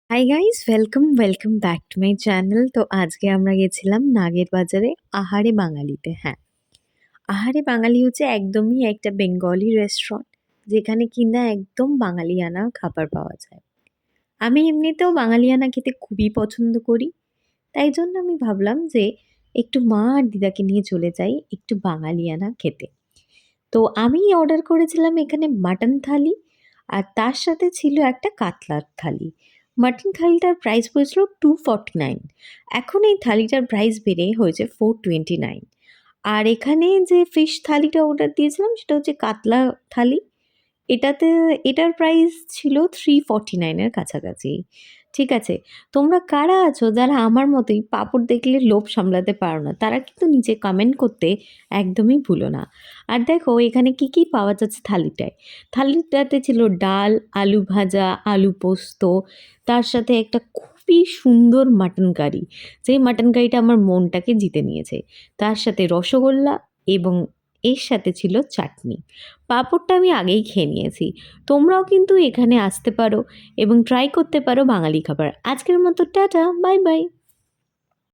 Hi guys, welcome back to my channel. তো আজকে আমরা গেছিলাম নাগের বাজারে আহারে বাঙালিতে। হ্যাঁ, আহারে বাঙালি হচ্ছে একদমই একটা বেঙ্গলি রেস্টুরেন্ট, যেখানে কিনা একদম বাঙালিয়ানা খাবার পাওয়া যায়। আমি এমনিতেও বাঙালিয়ানা খেতে খুবই পছন্দ করি, তাই জন্য আমি ভাবলাম যে একটু মা আর দিদাকে নিয়ে চলে যাই একটু বাঙালিয়ানা খেতে। তো আমি অর্ডার করেছিলাম এখানে মাটন থালি, আর তার সাথে ছিল একটা কাতলার থালি। মাটন থালিটার প্রাইস পড়েছিল 249। এখন এই থালিটার প্রাইস বেড়ে হয়েছে 429। আর এখানে যে ফিশ থালিটা অর্ডার দিয়েছিলাম সেটা হচ্ছে কাতলা থালি। এটাতে এটার প্রাইস ছিল 349 এর কাছাকাছি। ঠিক আছে? তোমরা কারা আছো যারা আমার মতোই পাঁপড় দেখলে লোভ সামলাতে পারো না, তারা কিন্তু নিচে কমেন্ট করতে একদমই ভুলো না। আর দেখো এখানে কি পাওয়া যাচ্ছে থালিটায়। থালিটাতে ছিল ডাল, আলু ভাজা, আলু পোস্ত, তার সাথে একটা খুবই সুন্দর মাটন কারি, যেই মাটন কারিটা আমার মনটাকে জিতে নিয়েছে। তার সাথে রসগোল্লা এবং এর সাথে ছিল চাটনি। পাঁপড়টা আমি আগেই খেয়ে নিয়েছি। তোমরাও কিন্তু এখানে আসতে পারো এবং ট্রাই করতে পারো বাঙালি খাবার। আজকের মতো টাটা, বাই বাই।